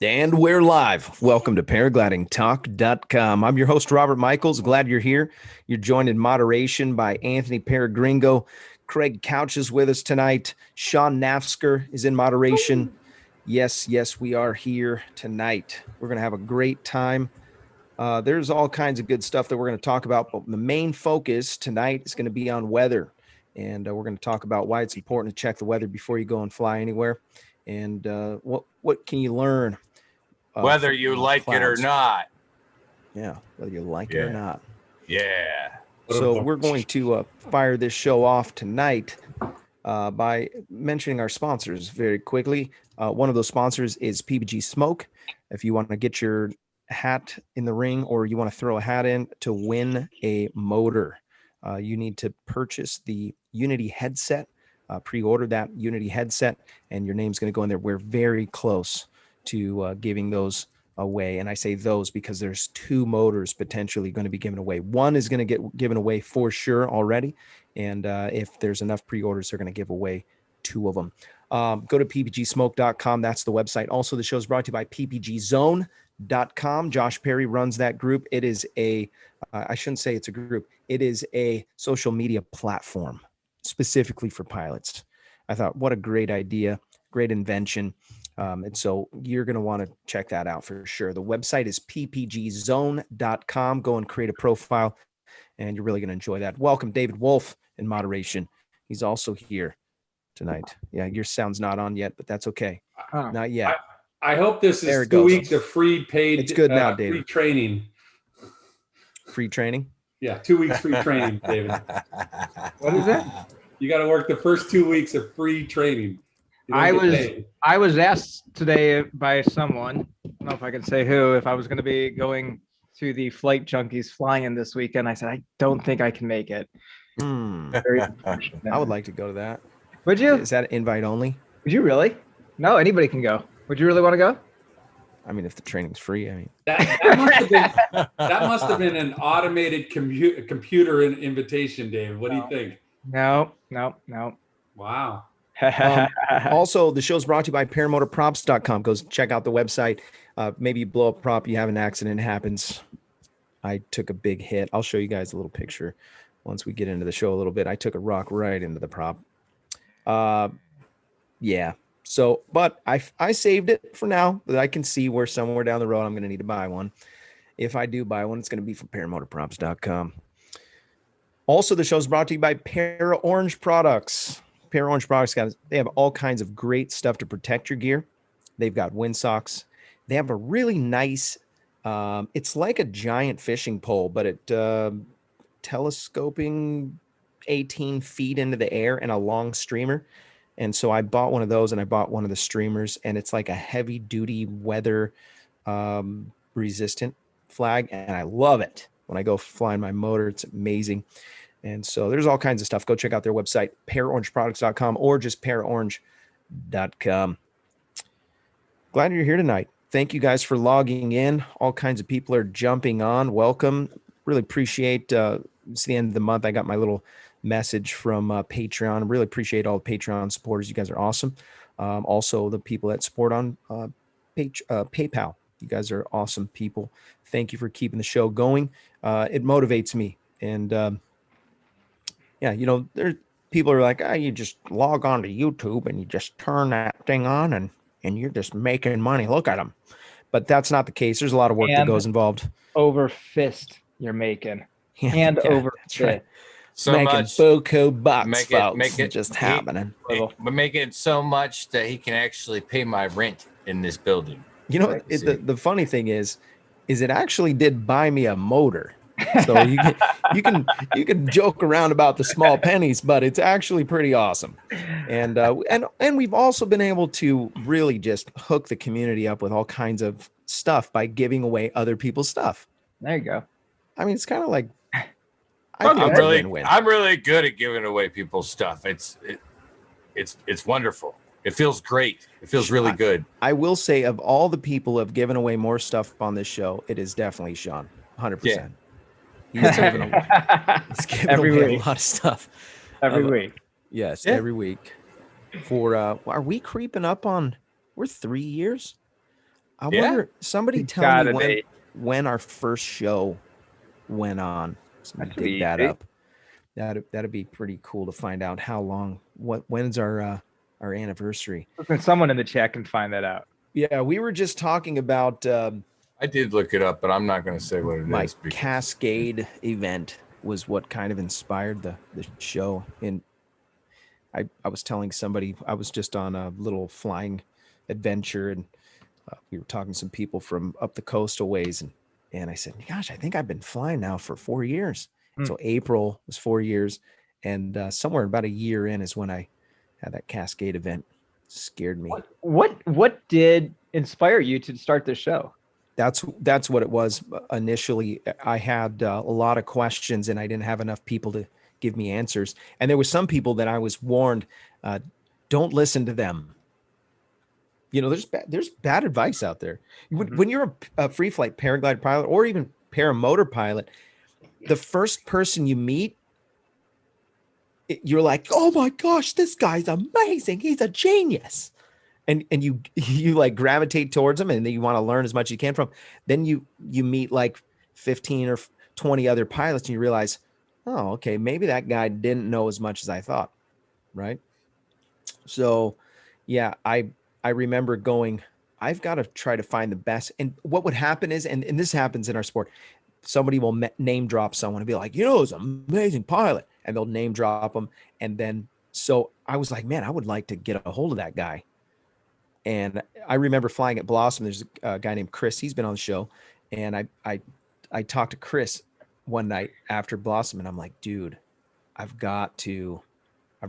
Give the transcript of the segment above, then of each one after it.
And we're live. Welcome to paraglidingtalk.com. I'm your host, Robert Michaels. Glad you're here. You're joined in moderation by Anthony Peregringo. Craig Couch is with us tonight. Sean Nafsker is in moderation. Yes, we are here tonight. We're going to have a great time. There's all kinds of good stuff that we're going to talk about, but the main focus tonight is going to be on weather. And we're going to talk about why it's important to check the weather before you go and fly anywhere. And what can you learn? Whether you like it or not. Yeah, whether you like it or not. Yeah. So we're going to fire this show off tonight by mentioning our sponsors very quickly. One of those sponsors is PBG Smoke. If you want to get your hat in the ring or you want to throw a hat in to win a motor, you need to purchase the Unity headset, pre-order that Unity headset, and your name's going to go in there. We're very close to giving those away. And I say those because there's two motors potentially going to be given away. One is going to get given away for sure already. And if there's enough pre-orders, they're going to give away two of them. Go to ppgsmoke.com. That's the website. Also, the show is brought to you by ppgzone.com. Josh Perry runs that group. It is I shouldn't say it's a group. It is a social media platform specifically for pilots. I thought, what a great idea, great invention. And so you're going to want to check that out for sure. The website is ppgzone.com. Go and create a profile, and you're really going to enjoy that. Welcome, David Wolf, in moderation. He's also here tonight. Yeah, your sound's not on yet, but that's okay. Not yet. I hope this is 2 weeks of free paid. It's good now, David. Free training. Free training? Yeah, 2 weeks free training, David. What is that? You got to work the first 2 weeks of free training. I was asked today by someone, I don't know if I can say who, if I was going to be going to the Flight Junkies flying-in this weekend. I said, I don't think I can make it. I would like to go to that. Would you? Is that invite only? Would you really? No, anybody can go. Would you really want to go? I mean, if the training's free, I mean. That must have been an automated computer invitation, David. What do you think? No. Wow. Also, the show's brought to you by paramotorprops.com. Go check out the website. Maybe you blow up a prop, you have an accident, it happens. I took a big hit. I'll show you guys a little picture once we get into the show a little bit. I took a rock right into the prop. Yeah. So, but I saved it for now, that I can see where somewhere down the road I'm going to need to buy one. If I do buy one, it's going to be from paramotorprops.com. Also, the show's brought to you by Para Orange Products. Para Orange Products, guys, they have all kinds of great stuff to protect your gear. They've got windsocks. They have a really nice, it's like a giant fishing pole, but it telescoping 18 feet into the air and a long streamer. And so I bought one of those, and I bought one of the streamers, and it's like a heavy duty weather resistant flag. And I love it. When I go flying my motor, it's amazing. And so there's all kinds of stuff. Go check out their website, paraorangeproducts.com, or just paraorange.com. Glad you're here tonight. Thank you guys for logging in. All kinds of people are jumping on. Welcome. Really appreciate it's the end of the month. I got my little message from Patreon. I really appreciate all the Patreon supporters. You guys are awesome. Also, the people that support on PayPal. You guys are awesome people. Thank you for keeping the show going. It motivates me. And yeah, you know, there people are like, you just log on to YouTube and you just turn that thing on and you're just making money. Look at them. But that's not the case. There's a lot of work that goes involved. Over fist you're making. Hand over fist. Right. So making much Boco bucks, make it just happening. But make it so much that he can actually pay my rent in this building. You know, the funny thing is it actually did buy me a motor. So you can joke around about the small pennies, but it's actually pretty awesome. And we've also been able to really just hook the community up with all kinds of stuff by giving away other people's stuff. There you go. I mean, it's kind of like I'm really good at giving away people's stuff. It's wonderful. It feels great. It feels really good. I will say, of all the people who have given away more stuff on this show, it is definitely Sean, 100%. Yeah. He's giving away a lot of stuff. Every week. Yes, every week. For are we creeping up on? We're 3 years. I wonder, somebody It's tell me gotta be. when our first show went on. Somebody That should dig be that easy. up. That'd be pretty cool to find out how long. When's our anniversary? Listen, someone in the chat can find that out. Yeah, we were just talking about I did look it up, but I'm not going to say what it my is. Because Cascade event was what kind of inspired the show. And I was telling somebody, I was just on a little flying adventure, and we were talking to some people from up the coastal ways, and I said, gosh, I think I've been flying now for 4 years. So April was 4 years, and somewhere about a year in is when I had that Cascade event. Scared me. What did inspire you to start this show? That's what it was initially. I had a lot of questions, and I didn't have enough people to give me answers. And there were some people that I was warned, don't listen to them. You know, there's bad advice out there. When you're a free flight paraglide pilot or even paramotor pilot, the first person you meet, you're like, oh my gosh, this guy's amazing. He's a genius. And you like gravitate towards him, and then you want to learn as much as you can from. Then you meet like 15 or 20 other pilots, and you realize, oh, okay, maybe that guy didn't know as much as I thought, right? So, yeah, I remember going, I've got to try to find the best. And what would happen is, and this happens in our sport, somebody will name drop someone and be like, it's an amazing pilot, and they'll name drop them. And then, so I was like, man, I would like to get a hold of that guy. And I remember flying at Blossom. There's a guy named Chris. He's been on the show. And I talked to Chris one night after Blossom, and I'm like, dude, I've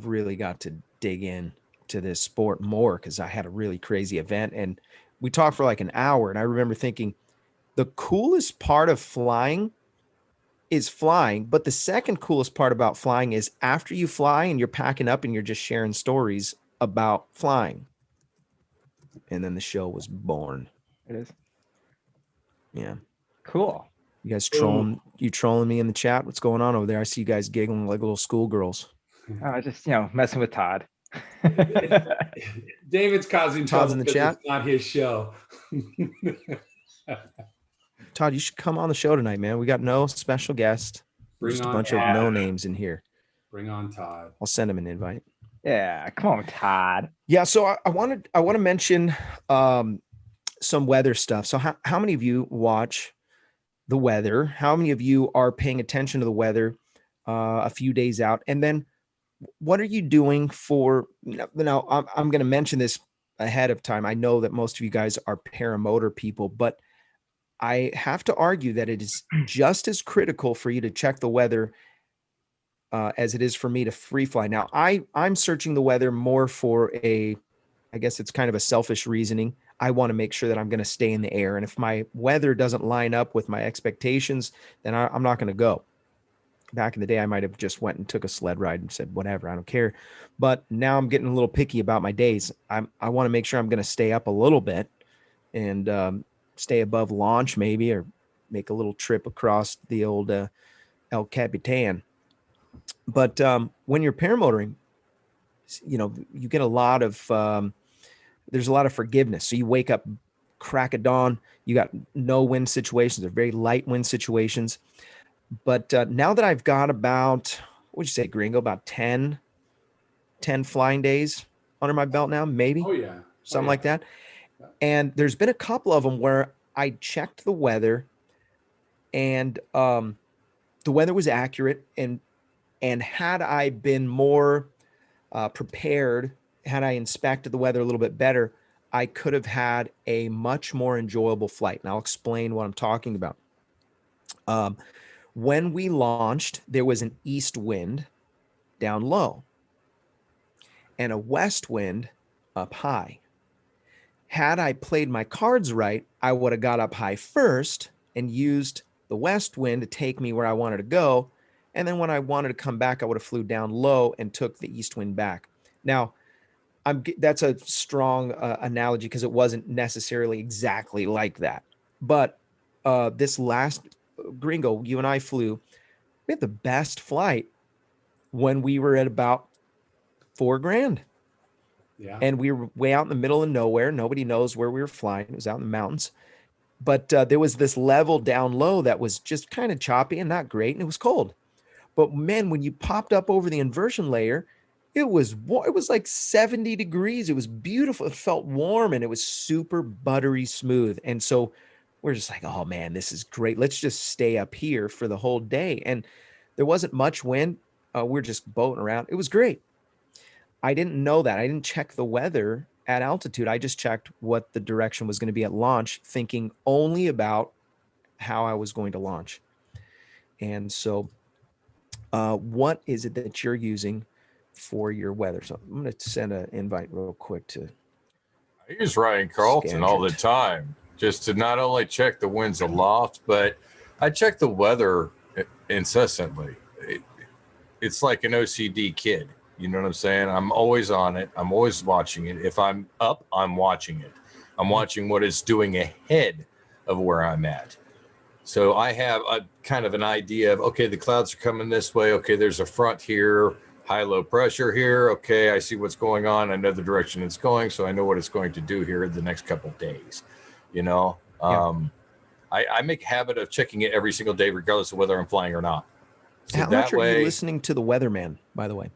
really got to dig in to this sport more, because I had a really crazy event. And we talked for like an hour. And I remember thinking, the coolest part of flying is flying. But the second coolest part about flying is after you fly and you're packing up and you're just sharing stories about flying. And then the show was born. It is. Yeah. Cool. You guys trolling me in the chat? What's going on over there? I see you guys giggling like little schoolgirls. Just messing with Todd. David's causing Todd's trouble in the because chat. it's not his show. Todd, you should come on the show tonight, man. We got no special guest. Just a bunch of no names in here. Bring on Todd. I'll send him an invite. Yeah, come on, Todd. Yeah, so I want to mention some weather stuff. So how many of you watch the weather? How many of you are paying attention to the weather a few days out? And then what are you doing for, now I'm going to mention this ahead of time. I know that most of you guys are paramotor people, but I have to argue that it is just as critical for you to check the weather as it is for me to free fly. Now, I'm searching the weather more for I guess it's kind of a selfish reasoning. I want to make sure that I'm going to stay in the air. And if my weather doesn't line up with my expectations, then I'm not going to go. Back in the day, I might have just went and took a sled ride and said, whatever, I don't care. But now I'm getting a little picky about my days. I want to make sure I'm going to stay up a little bit and stay above launch maybe, or make a little trip across the old El Capitan. But when you're paramotoring, you get a lot of, there's a lot of forgiveness. So you wake up crack of dawn, you got no wind situations, they're very light wind situations. But now that I've got about, what'd you say, Gringo, about 10 flying days under my belt now, maybe? Oh, yeah. Something like that. And there's been a couple of them where I checked the weather, and the weather was accurate. And had I been more prepared, had I inspected the weather a little bit better, I could have had a much more enjoyable flight. And I'll explain what I'm talking about. When we launched, there was an east wind down low and a west wind up high. Had I played my cards right, I would have got up high first and used the west wind to take me where I wanted to go. And then when I wanted to come back, I would have flew down low and took the east wind back. Now, that's a strong analogy because it wasn't necessarily exactly like that. But this last Gringo, you and I flew, we had the best flight when we were at about $4,000. Yeah. And we were way out in the middle of nowhere. Nobody knows where we were flying. It was out in the mountains. But there was this level down low that was just kind of choppy and not great. And it was cold. But man, when you popped up over the inversion layer, it was like 70 degrees. It was beautiful. It felt warm and it was super buttery smooth. And so we're just like, oh man, this is great. Let's just stay up here for the whole day. And there wasn't much wind. We're just boating around. It was great. I didn't know that. I didn't check the weather at altitude. I just checked what the direction was going to be at launch, thinking only about how I was going to launch. And so what is it that you're using for your weather? So I'm going to send an invite real quick to. I use Ryan Carlton all the time, just to not only check the winds aloft, but I check the weather incessantly. It's like an OCD kid. You know what I'm saying? I'm always on it. I'm always watching it. If I'm up, I'm watching it. I'm watching what it's doing ahead of where I'm at. So I have a kind of an idea of, okay, the clouds are coming this way. Okay, there's a front here, high, low pressure here. Okay, I see what's going on. I know the direction it's going, so I know what it's going to do here the next couple of days. You know, I make a habit of checking it every single day, regardless of whether I'm flying or not. So how much are you listening to the weatherman, by the way?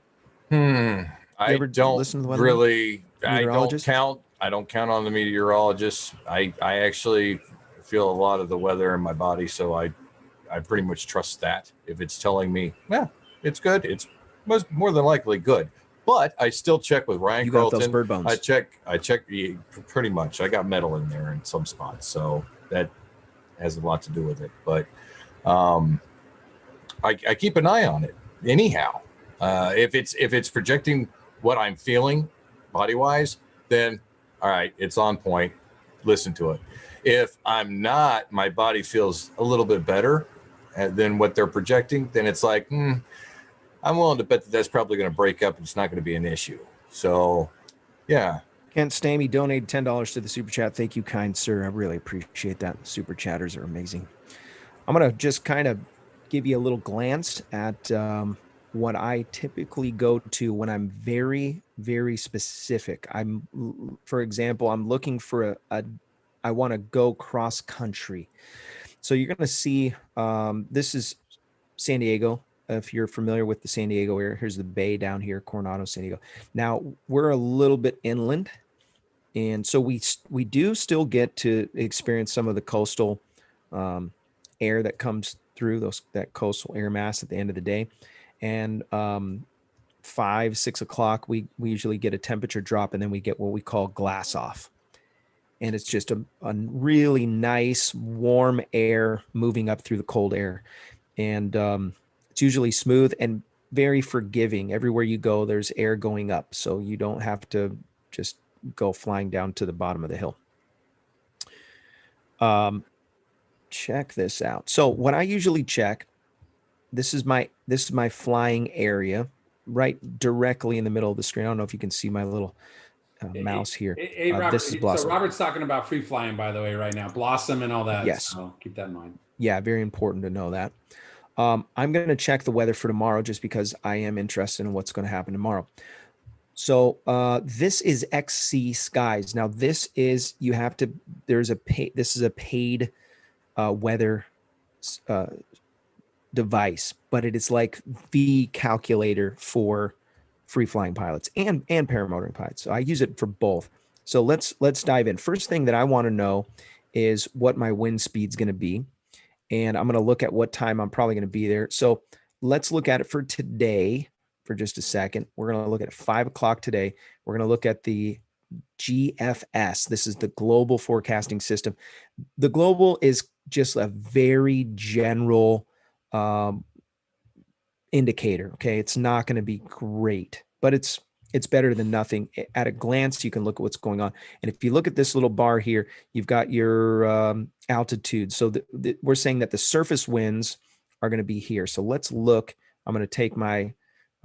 I don't listen to the really. I don't count. I don't count on the meteorologists. I actually feel a lot of the weather in my body, so I pretty much trust that. If it's telling me, well, it's good, it's more than likely good. But I still check with Ryan Carlton. Got those bird bones. I check pretty much. I got metal in there in some spots, so that has a lot to do with it. But I keep an eye on it anyhow. If it's projecting what I'm feeling body wise, then all right, it's on point. Listen to it. If I'm not, my body feels a little bit better than what they're projecting, then it's like, I'm willing to bet that that's probably going to break up and it's not going to be an issue. So, yeah. Kent Stamey donated $10 to the super chat. Thank you, kind sir. I really appreciate that. Super chatters are amazing. I'm going to just kind of give you a little glance at what I typically go to when I'm very, very specific. For example, I'm looking for I want to go cross country. So you're going to see, this is San Diego. If you're familiar with the San Diego area, here's the bay down here, Coronado, San Diego. Now we're a little bit inland. And so we do still get to experience some of the coastal air that comes through that coastal air mass at the end of the day. And 5, 6 o'clock, we usually get a temperature drop, and then we get what we call glass off. And it's just a really nice warm air moving up through the cold air. And it's usually smooth and very forgiving. Everywhere you go, there's air going up. So you don't have to just go flying down to the bottom of the hill. Check this out. So what I usually check, this is my flying area right directly in the middle of the screen. I don't know if you can see my little mouse here. Hey, Robert, this is Blossom. So Robert's talking about free flying, by the way, right now. Blossom and all that. Yes. So keep that in mind. Yeah, very important to know that. I'm going to check the weather for tomorrow just because I am interested in what's going to happen tomorrow. So this is XC Skies. Now this is, this is a paid weather device, but it is like the calculator for free flying pilots and paramotoring pilots. So I use it for both. So let's dive in. First thing that I want to know is what my wind speed's going to be. And I'm going to look at what time I'm probably going to be there. So let's look at it for today for just a second. We're going to look at 5 o'clock today. We're going to look at the GFS. This is the global forecasting system. The global is just a very general indicator. Okay. It's not going to be great, but it's better than nothing. At a glance, you can look at what's going on. And if you look at this little bar here, you've got your altitude. So we're saying that the surface winds are going to be here. So let's look. I'm going to take my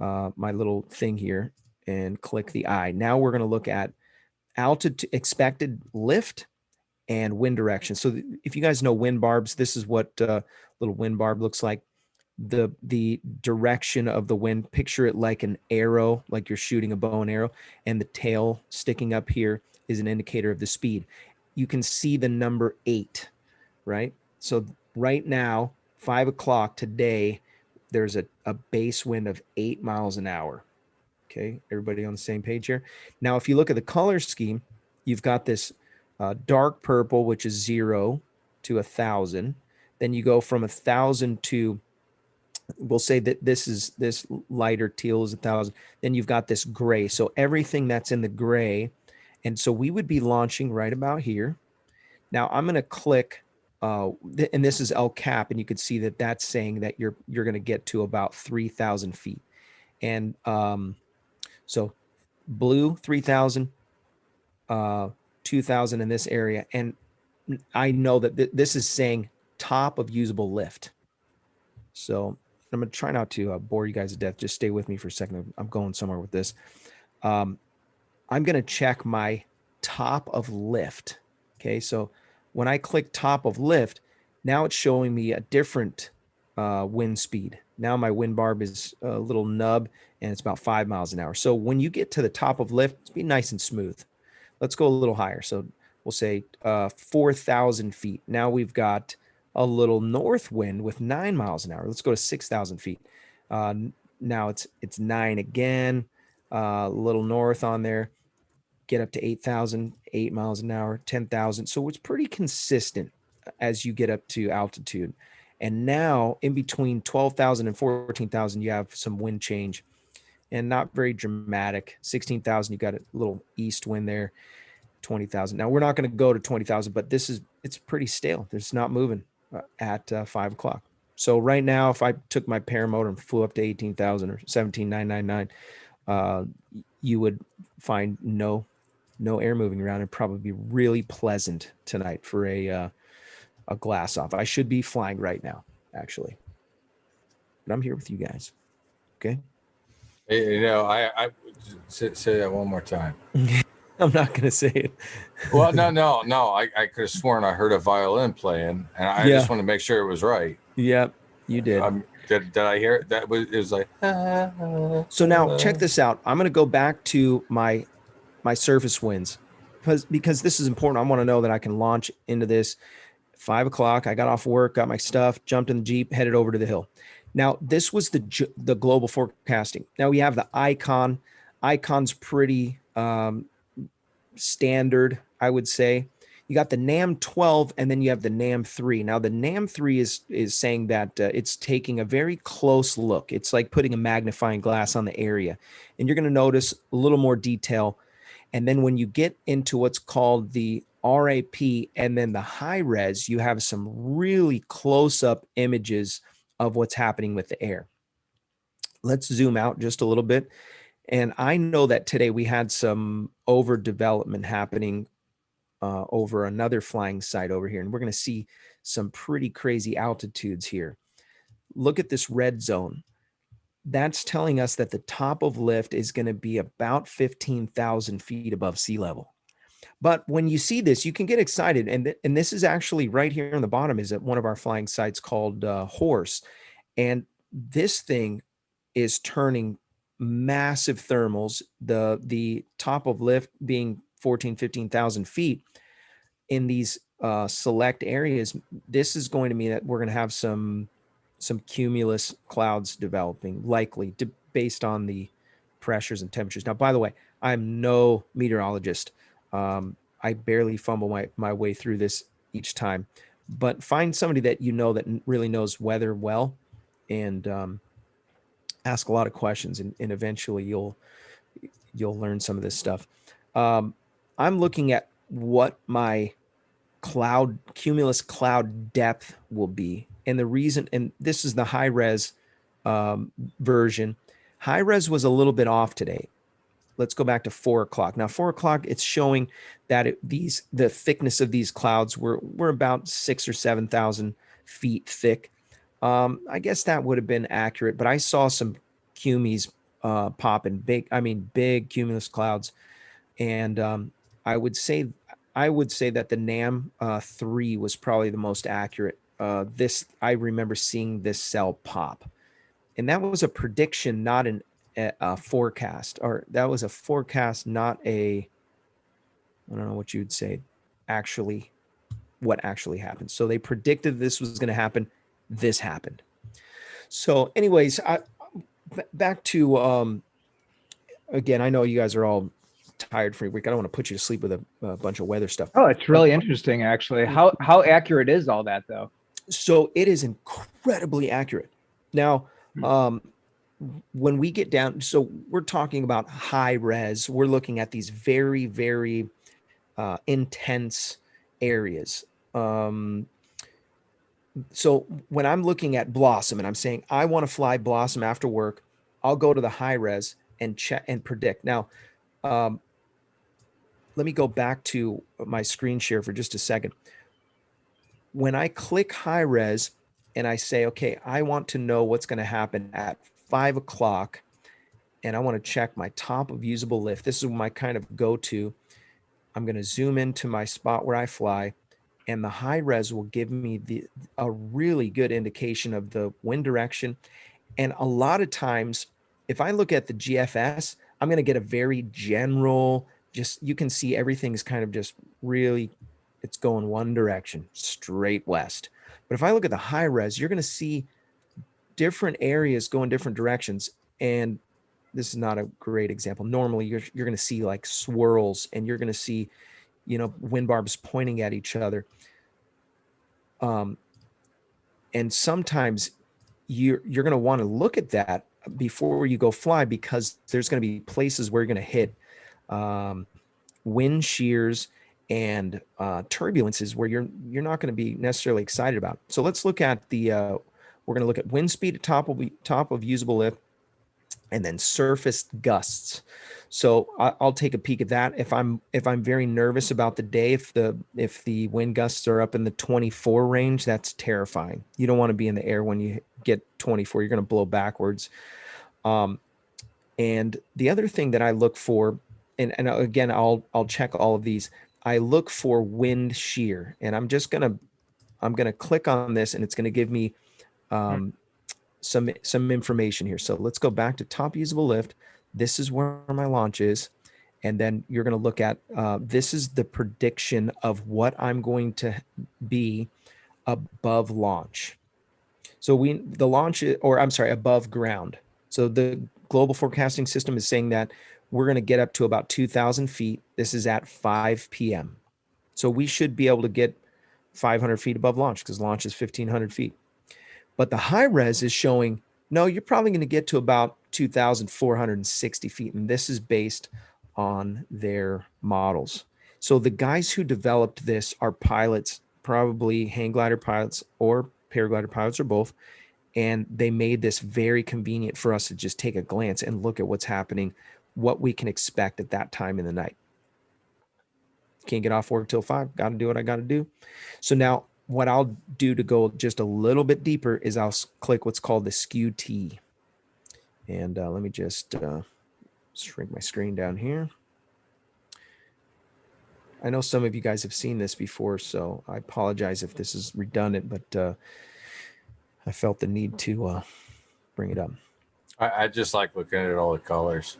my little thing here and click the eye. Now we're going to look at altitude, expected lift, and wind direction. So if you guys know wind barbs, this is what little wind barb looks like. the direction of the wind. Picture it like an arrow, like you're shooting a bow and arrow, and the tail sticking up here is an indicator of the speed. You can see the number 8, right? So right now, 5 o'clock today, there's a base wind of 8 miles an hour. Okay, everybody on the same page here. Now, if you look at the color scheme, you've got this dark purple, which is 0 to 1,000. Then you go from 1,000 to, we'll say that this lighter teal is 1,000. Then you've got this gray. So everything that's in the gray. And so we would be launching right about here. Now I'm going to click, and this is El Cap, and you can see that that's saying that you're going to get to about 3,000 feet. And so blue 3,000, 2,000 in this area. And I know that this is saying top of usable lift. So I'm going to try not to bore you guys to death. Just stay with me for a second. I'm going somewhere with this. I'm going to check my top of lift. Okay, so when I click top of lift, now it's showing me a different wind speed. Now my wind barb is a little nub, and it's about 5 miles an hour. So when you get to the top of lift, it's be nice and smooth. Let's go a little higher. So we'll say 4,000 feet. Now we've got a little north wind with 9 miles an hour. Let's go to 6,000 feet. Now it's 9 again, a little north on there. Get up to 8,000, 8 miles an hour, 10,000. So it's pretty consistent as you get up to altitude. And now in between 12,000 and 14,000, you have some wind change, and not very dramatic. 16,000, you got a little east wind there. 20,000. Now we're not going to go to 20,000, but it's pretty stale. It's not moving at 5 o'clock. So right now, if I took my paramotor and flew up to 18,000 or 17,999, you would find no air moving around. It'd probably be really pleasant tonight for a glass off. I should be flying right now, actually, but I'm here with you guys. Okay. Hey, I say that one more time. I'm not going to say it. Well, no. I could have sworn I heard a violin playing, and I just want to make sure it was right. Yep, you did. Did I hear it? It was like. So now check this out. I'm going to go back to my surface winds because this is important. I want to know that I can launch into this. 5 o'clock. I got off work, got my stuff, jumped in the Jeep, headed over to the hill. Now this was the global forecasting. Now we have the icon. Icon's pretty standard, I would say. You got the NAM 12, and then you have the NAM 3. Now the NAM 3 is saying that it's taking a very close look. It's like putting a magnifying glass on the area, and you're going to notice a little more detail. And then when you get into what's called the RAP and then the high res, you have some really close-up images of what's happening with the air. Let's zoom out just a little bit. And I know that today we had some overdevelopment happening over another flying site over here. And we're going to see some pretty crazy altitudes here. Look at this red zone. That's telling us that the top of lift is going to be about 15,000 feet above sea level. But when you see this, you can get excited. And this is actually right here on the bottom is at one of our flying sites called Horse. And this thing is turning massive thermals, the top of lift being 15,000 feet in these select areas. This is going to mean that we're going to have some cumulus clouds developing, likely based on the pressures and temperatures. Now, by the way, I'm no meteorologist. I barely fumble my way through this each time, but find somebody that you know that really knows weather well, and ask a lot of questions, and eventually you'll learn some of this stuff. I'm looking at what my cumulus cloud depth will be. And the reason, and this is the high res version. High res was a little bit off today. Let's go back to 4 o'clock. Now 4 o'clock, it's showing that the thickness of these clouds were about 6,000 or 7,000 feet thick. I guess that would have been accurate, but I saw some cumies popping big cumulus clouds. And I would say that the NAM 3 was probably the most accurate I remember seeing this cell pop, and that was a prediction, not a forecast, or that was a forecast, not a, I don't know what you'd say, actually, what actually happened. So they predicted this was going to happen. This happened. So anyways, back to, again, I know you guys are all tired for a week. I don't want to put you to sleep with a bunch of weather stuff. Oh, it's really interesting, actually. How accurate is all that, though? So it is incredibly accurate. Now, when we get down, so we're talking about high res. We're looking at these very, very intense areas. So when I'm looking at Blossom and I'm saying I want to fly Blossom after work, I'll go to the high res and check and predict. Now, let me go back to my screen share for just a second. When I click high res and I say, okay, I want to know what's going to happen at 5 o'clock, and I want to check my top of usable lift. This is my kind of go-to. I'm going to zoom into my spot where I fly, and the high res will give me a really good indication of the wind direction. And a lot of times, if I look at the GFS, I'm going to get a very general, just, you can see everything's kind of just really, it's going one direction, straight west. But if I look at the high res, you're going to see different areas going different directions. And this is not a great example. Normally, you're going to see like swirls, and you're going to see, wind barbs pointing at each other. And sometimes you're going to want to look at that before you go fly, because there's going to be places where you're going to hit wind shears and turbulences where you're not going to be necessarily excited about. So let's look at we're going to look at wind speed at top of usable lift, and then surface gusts. So I'll take a peek at that. If I'm very nervous about the day, if the wind gusts are up in the 24 range, that's terrifying. You don't want to be in the air when you get 24. You're going to blow backwards. And the other thing that I look for, and again, I'll check all of these. I look for wind shear, and I'm gonna click on this, and it's going to give me some information here. So let's go back to top usable lift. This is where my launch is. And then you're going to look at, this is the prediction of what I'm going to be above launch. So above ground. So the global forecasting system is saying that we're going to get up to about 2,000 feet. This is at 5 p.m. So we should be able to get 500 feet above launch, because launch is 1,500 feet. But the high res is showing, no, you're probably going to get to about 2,460 feet. And this is based on their models. So the guys who developed this are pilots, probably hang glider pilots or paraglider pilots, or both. And they made this very convenient for us to just take a glance and look at what's happening, what we can expect at that time in the night. Can't get off work till 5. Got to do what I got to do. So now what I'll do to go just a little bit deeper is I'll click what's called the skew T. And let me just shrink my screen down here. I know some of you guys have seen this before, so I apologize if this is redundant, but I felt the need to bring it up. I just like looking at all the colors.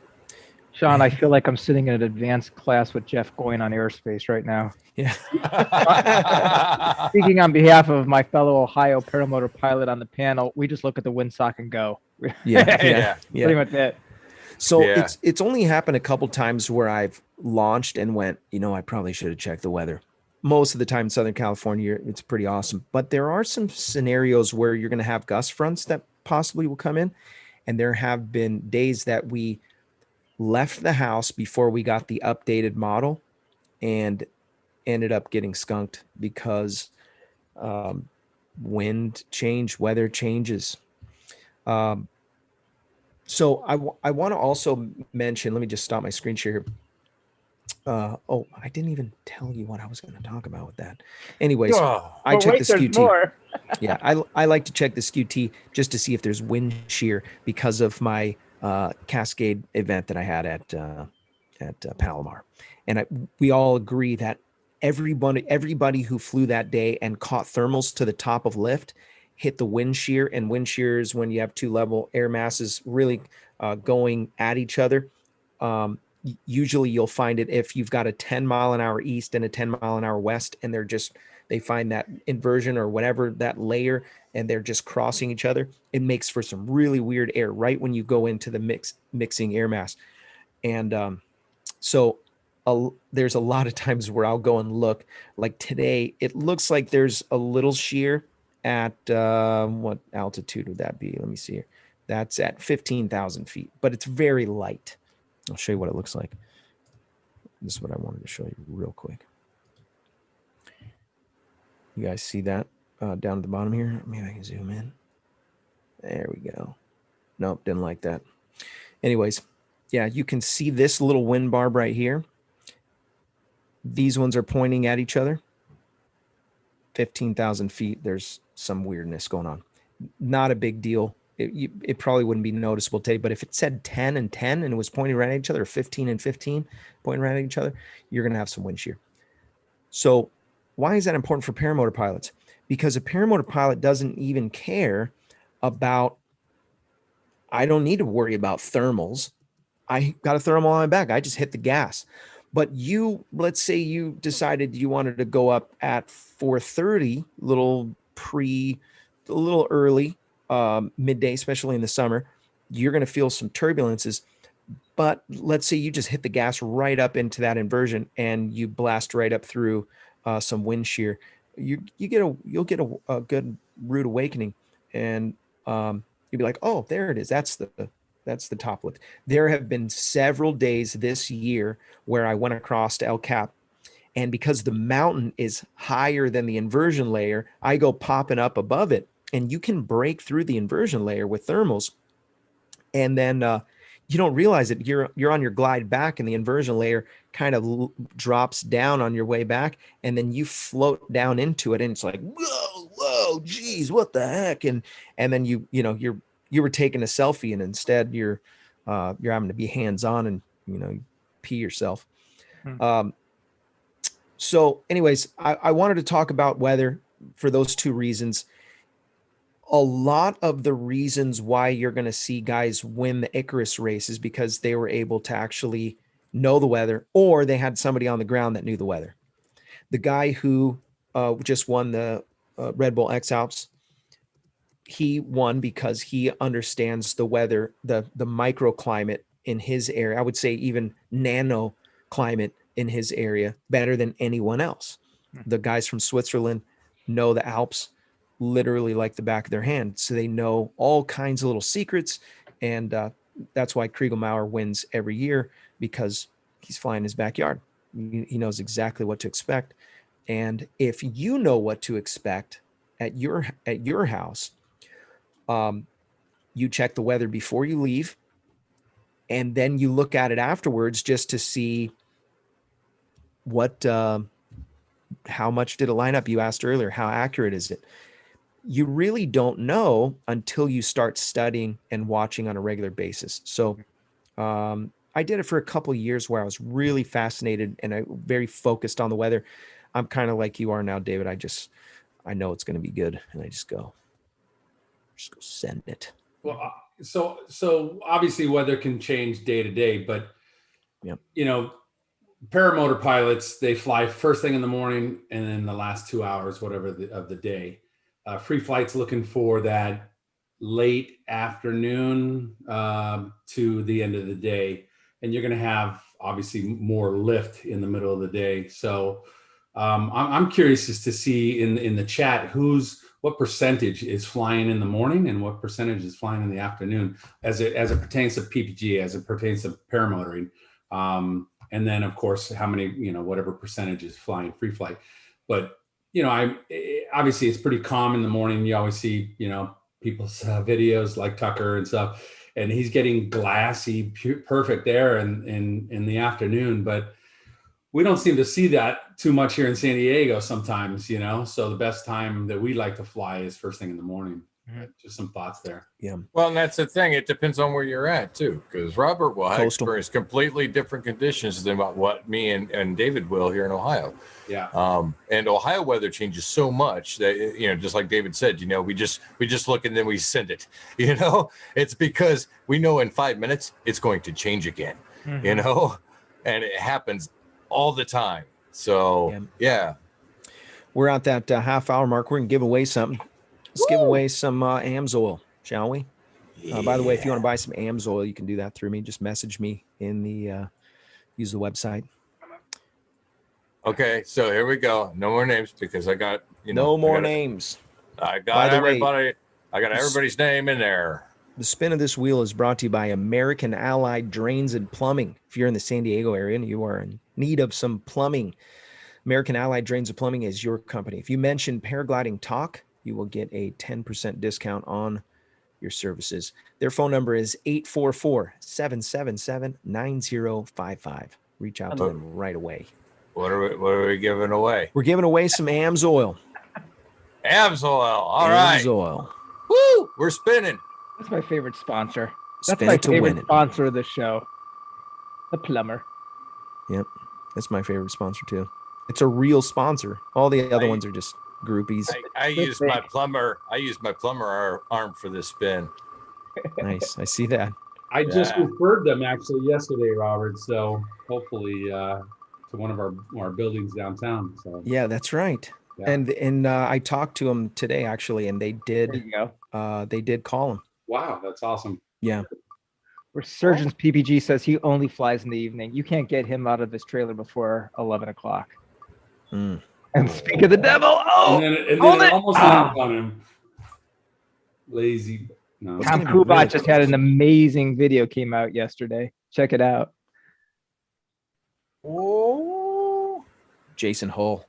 Sean, I feel like I'm sitting in an advanced class with Jeff going on airspace right now. Yeah. Speaking on behalf of my fellow Ohio paramotor pilot on the panel, we just look at the windsock and go. Yeah. Pretty much it. So it's only happened a couple times where I've launched and went, I probably should have checked the weather. Most of the time in Southern California, it's pretty awesome. But there are some scenarios where you're going to have gust fronts that possibly will come in. And there have been days that we left the house before we got the updated model and ended up getting skunked because wind change, weather changes. So I want to also mention, let me just stop my screen share here. I didn't even tell you what I was going to talk about with that. Anyways, I checked the skew T. Yeah, I like to check the skew T just to see if there's wind shear because of my Cascade event that I had at Palomar. And we all agree that everybody who flew that day and caught thermals to the top of lift hit the wind shear, and wind shear is when you have two level air masses really going at each other. Usually you'll find it if you've got a 10-mile-an-hour east and a 10-mile-an-hour west, and they find that inversion or whatever, that layer, and they're just crossing each other. It makes for some really weird air right when you go into the mixing air mass. And so there's a lot of times where I'll go and look. Like today, it looks like there's a little shear at what altitude would that be? Let me see here. That's at 15,000 feet, but it's very light. I'll show you what it looks like. This is what I wanted to show you real quick. You guys see that down at the bottom here? Maybe I can zoom in. There we go. Nope, didn't like that. Anyways, yeah, you can see this little wind barb right here. These ones are pointing at each other. 15,000 feet, there's some weirdness going on. Not a big deal. It probably wouldn't be noticeable today, but if it said 10 and 10 and it was pointing right at each other, or 15 and 15 pointing right at each other, you're going to have some wind shear. So why is that important for paramotor pilots? Because a paramotor pilot doesn't even care about, I don't need to worry about thermals. I got a thermal on my back. I just hit the gas. But let's say you decided you wanted to go up at 4:30, a little early, midday, especially in the summer. You're going to feel some turbulences. But let's say you just hit the gas right up into that inversion and you blast right up through some wind shear. You'll get a good rude awakening, and you'll be like, oh, there it is. That's the top lift. There have been several days this year where I went across to El Cap, and because the mountain is higher than the inversion layer, I go popping up above it, and you can break through the inversion layer with thermals. And then you don't realize it. You're on your glide back, and the inversion layer kind of drops down on your way back, and then you float down into it, and it's like, whoa, geez, what the heck? And then you were taking a selfie, and instead you're having to be hands-on and you pee yourself. So anyways, I wanted to talk about weather for those two reasons. A lot of the reasons why you're going to see guys win the Icarus race is because they were able to actually know the weather, or they had somebody on the ground that knew the weather. The guy who just won the Red Bull X Alps, he won because he understands the weather, the microclimate in his area. I would say even nano climate in his area better than anyone else. The guys from Switzerland know the Alps literally like the back of their hand. So they know all kinds of little secrets. And that's why Kriegelmauer wins every year, because he's flying his backyard. He knows exactly what to expect. And if you know what to expect at your house, you check the weather before you leave, and then you look at it afterwards just to see what, how much did it line up? You asked earlier, how accurate is it? You really don't know until you start studying and watching on a regular basis. So I did it for a couple of years where I was really fascinated and I very focused on the weather. I'm kind of like you are now, David. I know it's going to be good, and I just go send it. Well, so obviously weather can change day to day, but yep. Paramotor pilots, they fly first thing in the morning and then the last 2 hours, whatever of the day. Free flight's looking for that late afternoon to the end of the day, and you're going to have obviously more lift in the middle of the day. So I'm curious as to see in the chat what percentage is flying in the morning and what percentage is flying in the afternoon as it pertains to PPG, as it pertains to paramotoring. And then of course, how many, whatever percentage is flying free flight. But, obviously it's pretty calm in the morning. You always see, people's videos like Tucker and stuff, and he's getting glassy, perfect air in the afternoon. But we don't seem to see that too much here in San Diego sometimes, so the best time that we like to fly is first thing in the morning. Just some thoughts there. Yeah. Well, and that's the thing. It depends on where you're at too, because Robert will have Coastal. experience completely different conditions than what me and David will here in Ohio. Yeah. And Ohio weather changes so much that, just like David said, we just look and then we send it. It's because we know in 5 minutes it's going to change again. And it happens all the time. So yeah. We're at that half hour mark. We're gonna give away something. Let's give away some AMSOIL, shall we? By the way, if you want to buy some AMSOIL, you can do that through me. Just message me in the use the website. Okay, so here we go. No more names because I got no more names. I got everybody. I got everybody's name in there. The spin of this wheel is brought to you by American Allied Drains and Plumbing. If you're in the San Diego area and you are in need of some plumbing, American Allied Drains and Plumbing is your company. If you mention Paragliding Talk, you will get a 10% discount on your services. Their phone number is 844-777-9055. Reach out to them right away. What are we giving away? We're giving away some AMSOIL. AMSOIL. All right. AMSOIL. Woo! We're spinning. That's my favorite sponsor. That's Spin my it to favorite win it. sponsor of the show. The plumber. Yep. That's my favorite sponsor too. It's a real sponsor. All the other ones are just groupies. I use my plumber. I use my plumber arm for this spin. Nice. I see that. I just referred them actually yesterday, Robert. So hopefully to one of our buildings downtown. So yeah, that's right. Yeah. And I talked to them today actually, and they did. There you go. They did call him. Wow, that's awesome. Yeah. Resurgence PPG says he only flies in the evening. You can't get him out of this trailer before 11 o'clock. Mm. And speak of the devil, And then it almost lands on him. Lazy. No. It's Tom gonna be Kubat really just had an amazing video came out yesterday. Check it out. Oh, Jason Hull.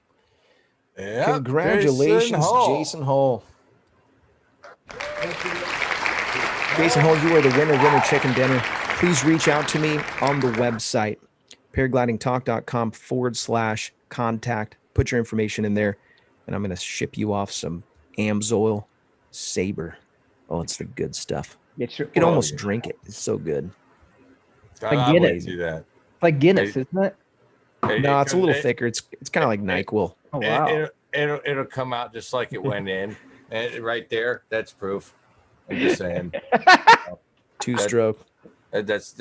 yeah! Congratulations, Jason Hull. Jason Hull, you are the winner, chicken dinner. Please reach out to me on the website, paraglidingtalk.com/contact. Put your information in there, and I'm going to ship you off some AMSOIL Saber. Oh, it's the good stuff. You can almost drink it. It's so good. I wouldn't do that. Like Guinness, isn't it? No, it's a little thicker. It's kind of like NyQuil. Oh, wow. It'll come out just like it went in, and right there, that's proof. I'm just saying. Two-stroke. That's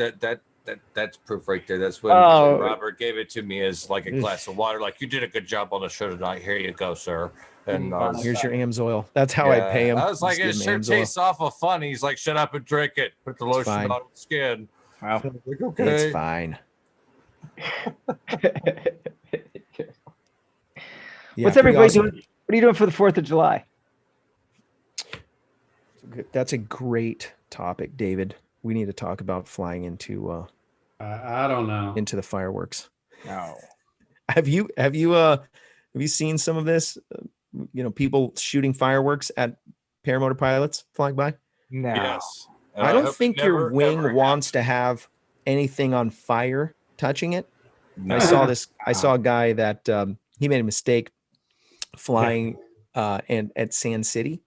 proof right there. That's when Robert gave it to me as like a glass of water. Like, you did a good job on the show tonight. Here you go, sir. And here's your AMSOIL. That's how I pay him. I was like, it sure tastes awful fun. He's like, shut up and drink it. Put the lotion on the skin. Wow. Like, okay. It's fine. What's everybody doing? What are you doing for the 4th of July? That's a great topic, David. We need to talk about flying into I don't know. into the fireworks. No. Have you seen some of this? People shooting fireworks at paramotor pilots flying by? No. Yes. I don't think your wing wants to have anything on fire touching it. No. I saw a guy that he made a mistake flying and at Sand City.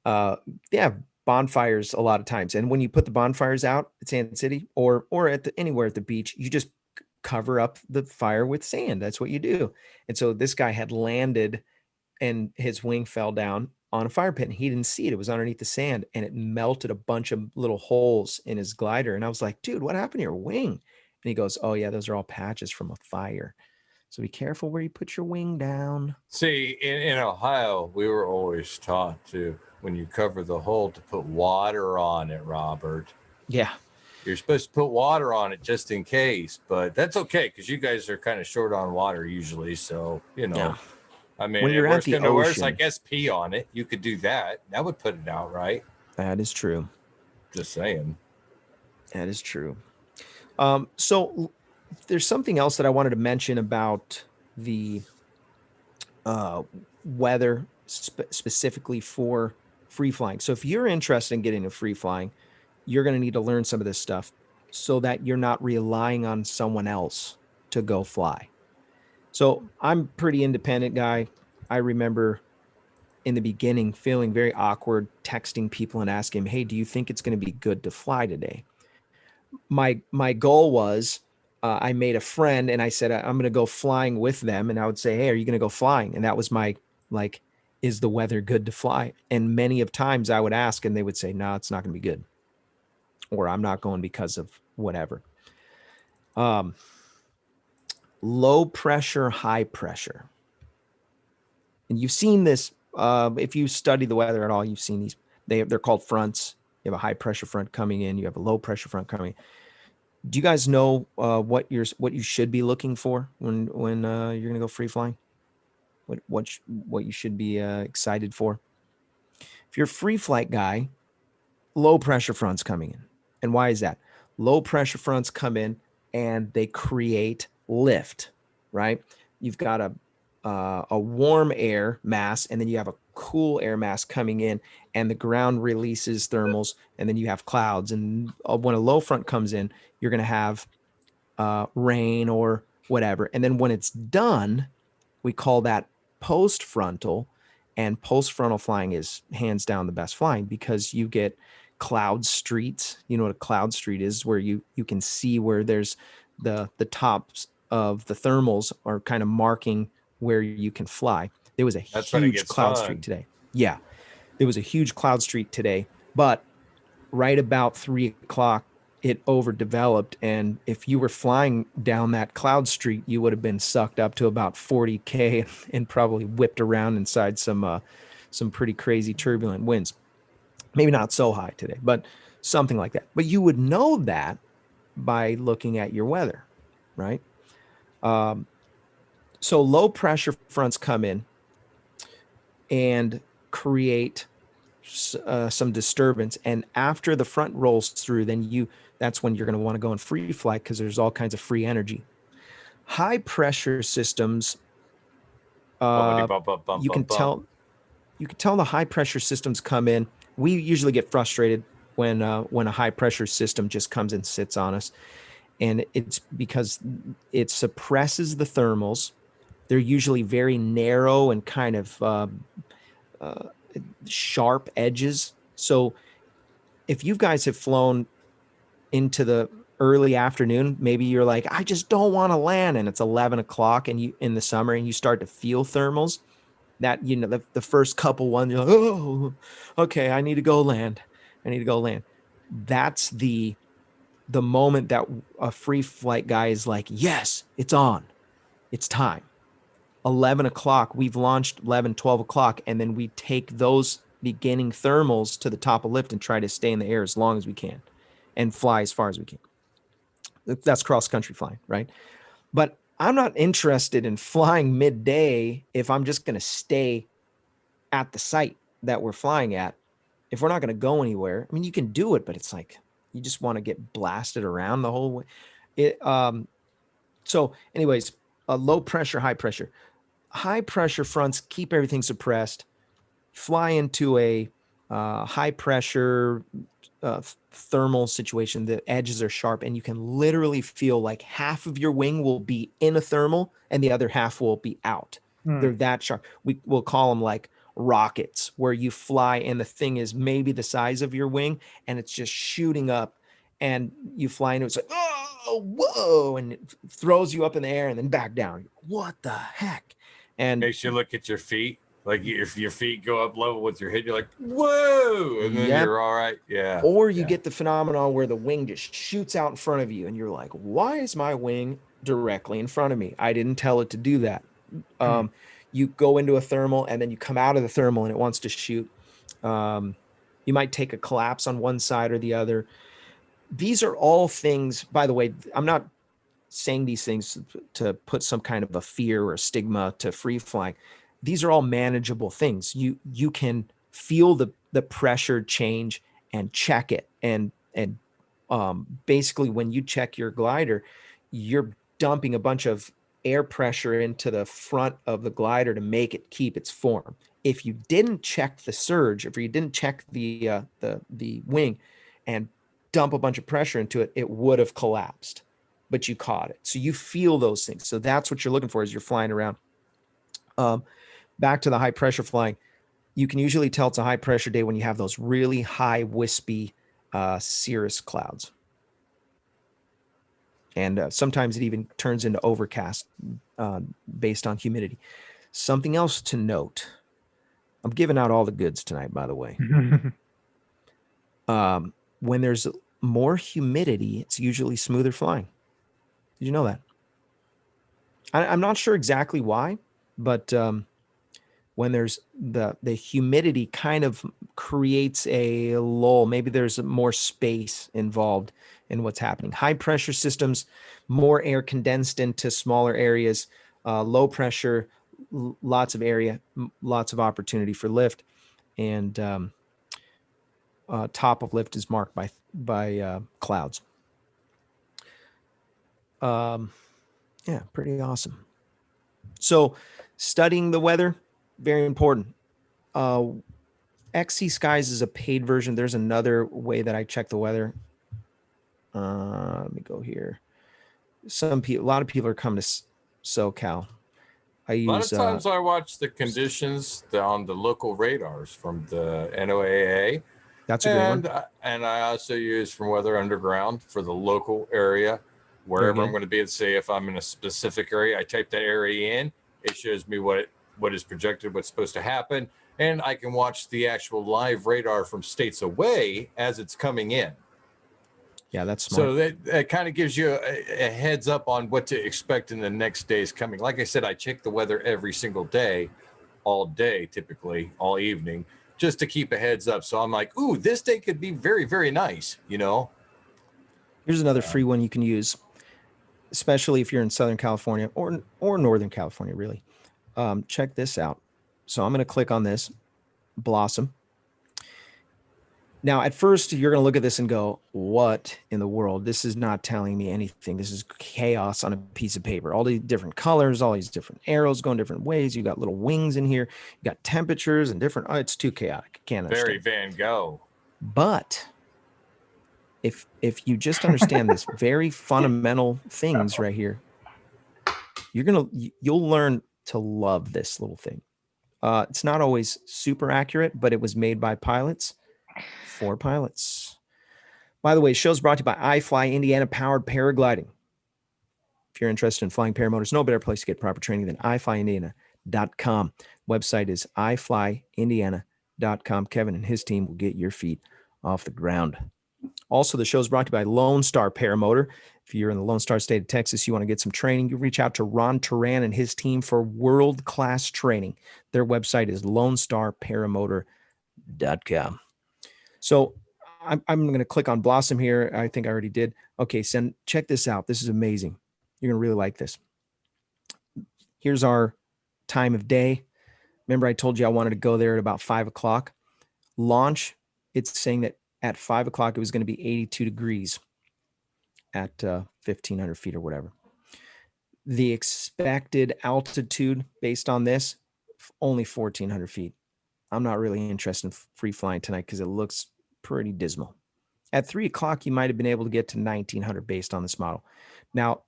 They have bonfires a lot of times, and when you put the bonfires out at Sand City or anywhere at the beach, you just cover up the fire with sand. That's what you do. And so this guy had landed, and his wing fell down on a fire pit, and he didn't see it. It was underneath the sand, and it melted a bunch of little holes in his glider. And I was like, dude, what happened to your wing? And he goes, oh yeah, those are all patches from a fire. So be careful where you put your wing down. See, in Ohio, we were always taught to, when you cover the hole, to put water on it, Robert. Yeah. You're supposed to put water on it just in case, but that's okay because you guys are kind of short on water usually. So, Yeah. I mean, When you're at the worst, I ocean. guess pee on it. You could do that. That would put it out, right? That is true. Just saying. That is true. So there's something else that I wanted to mention about the weather specifically for free flying. So if you're interested in getting into free flying, you're going to need to learn some of this stuff so that you're not relying on someone else to go fly. So I'm a pretty independent guy. I remember in the beginning feeling very awkward texting people and asking them, hey, do you think it's going to be good to fly today? My goal was, I made a friend and I said, I'm going to go flying with them. And I would say, hey, are you going to go flying? And that was my, like, is the weather good to fly? And many of times I would ask and they would say, no, it's not going to be good. Or I'm not going because of whatever. Low pressure, high pressure. And you've seen this, if you study the weather at all, you've seen these, they're called fronts. You have a high pressure front coming in, you have a low pressure front coming in. Do you guys know what you should be looking for when you're going to go free flying? What you should be excited for? If you're a free flight guy, low pressure fronts coming in. And why is that? Low pressure fronts come in and they create lift, right? You've got a warm air mass, and then you have a cool air mass coming in, and the ground releases thermals, and then you have clouds. And when a low front comes in, you're going to have rain or whatever. And then when it's done, we call that post frontal, and post frontal flying is hands down the best flying because you get cloud streets. You know what a cloud street is, where you can see where there's the tops of the thermals are kind of marking where you can fly. There was a huge cloud street today. Yeah, there was a huge cloud street today, but right about 3 o'clock, it overdeveloped. And if you were flying down that cloud street, you would have been sucked up to about 40K and probably whipped around inside some pretty crazy turbulent winds. Maybe not so high today, but something like that. But you would know that by looking at your weather, right? So low pressure fronts come in and create some disturbance. And after the front rolls through, then that's when you're going to want to go in free flight because there's all kinds of free energy. High pressure systems, you can tell the high pressure systems come in. We usually get frustrated when a high pressure system just comes and sits on us. And it's because it suppresses the thermals. They're usually very narrow and kind of sharp edges. So if you guys have flown into the early afternoon, maybe you're like, I just don't want to land, and it's 11 o'clock and you in the summer and you start to feel thermals, that, you know, the first couple ones, you're like, oh, okay, I need to go land. That's the moment that a free flight guy is like, yes, it's on. It's time. 11 o'clock, we've launched 11, 12 o'clock, and then we take those beginning thermals to the top of lift and try to stay in the air as long as we can and fly as far as we can. That's cross-country flying, right? But I'm not interested in flying midday if I'm just going to stay at the site that we're flying at. If we're not going to go anywhere, I mean, you can do it, but it's like you just want to get blasted around the whole way. So anyways, low pressure, high pressure. High pressure fronts keep everything suppressed. Fly into a high pressure thermal situation. The edges are sharp, and you can literally feel like half of your wing will be in a thermal and the other half will be out. They're that sharp. We'll call them like rockets, where you fly and the thing is maybe the size of your wing and it's just shooting up, and you fly into it, it's like, oh, whoa, and it throws you up in the air and then back down. What the heck? And makes you look at your feet. Like if your feet go up level with your head, you're like, whoa, and then you're all right. Yeah. Or you get the phenomenon where the wing just shoots out in front of you and you're like, why is my wing directly in front of me? I didn't tell it to do that. You go into a thermal and then you come out of the thermal and it wants to shoot. You might take a collapse on one side or the other. These are all things, by the way, I'm not saying these things to put some kind of a fear or a stigma to free flying. These are all manageable things. You can feel the pressure change and check it. And basically when you check your glider, you're dumping a bunch of air pressure into the front of the glider to make it keep its form. If you didn't check the surge, if you didn't check the wing and dump a bunch of pressure into it, it would have collapsed, but you caught it. So you feel those things. So that's what you're looking for as you're flying around. Back to the high pressure flying. You can usually tell it's a high pressure day when you have those really high wispy cirrus clouds. And sometimes it even turns into overcast based on humidity. Something else to note. I'm giving out all the goods tonight, by the way. When there's more humidity, it's usually smoother flying. Did you know that? I'm not sure exactly why, but when there's the humidity kind of creates a lull. Maybe there's more space involved in what's happening. High pressure systems, more air condensed into smaller areas. Low pressure, lots of area, lots of opportunity for lift, and top of lift is marked by clouds. Yeah, pretty awesome. So studying the weather, very important. XC Skies is a paid version. There's another way that I check the weather. Let me go here. A lot of people are coming to SoCal. A lot of times I watch the conditions on the local radars from the NOAA. That's a great one. And I also use from Weather Underground for the local area, wherever I'm going to be. Say if I'm in a specific area, I type that area in. It shows me what is projected, what's supposed to happen. And I can watch the actual live radar from states away as it's coming in. Yeah, that's smart. So that kind of gives you a heads up on what to expect in the next days coming. Like I said, I check the weather every single day, all day, typically, all evening, just to keep a heads up. So I'm like, ooh, this day could be very, very nice, you know? Here's another free one you can use, especially if you're in Southern California or Northern California, really. Check this out. So I'm going to click on this, Blossom. Now, at first, you're going to look at this and go, what in the world? This is not telling me anything. This is chaos on a piece of paper. All these different colors, all these different arrows going different ways. You got little wings in here. You got temperatures and different. Oh, it's too chaotic. I can't understand. Very Van Gogh. But if you just understand this very fundamental things right here, you'll learn to love this little thing. It's not always super accurate, but it was made by pilots for pilots. By the way, show's brought to you by iFly Indiana powered paragliding. If you're interested in flying paramotors, no better place to get proper training than iflyindiana.com. Website is iflyindiana.com. Kevin and his team will get your feet off the ground. Also, the show is brought to you by Lone Star Paramotor. If you're in the Lone Star state of Texas, you want to get some training, you reach out to Ron Turan and his team for world-class training. Their website is lonestarparamotor.com. So I'm going to click on Blossom here. I think I already did. Okay, check this out. This is amazing. You're going to really like this. Here's our time of day. Remember I told you I wanted to go there at about 5 o'clock. Launch, it's saying that at 5 o'clock, it was going to be 82 degrees at 1,500 feet or whatever. The expected altitude based on this, only 1,400 feet. I'm not really interested in free flying tonight because it looks pretty dismal. At 3 o'clock, you might have been able to get to 1,900 based on this model. Now,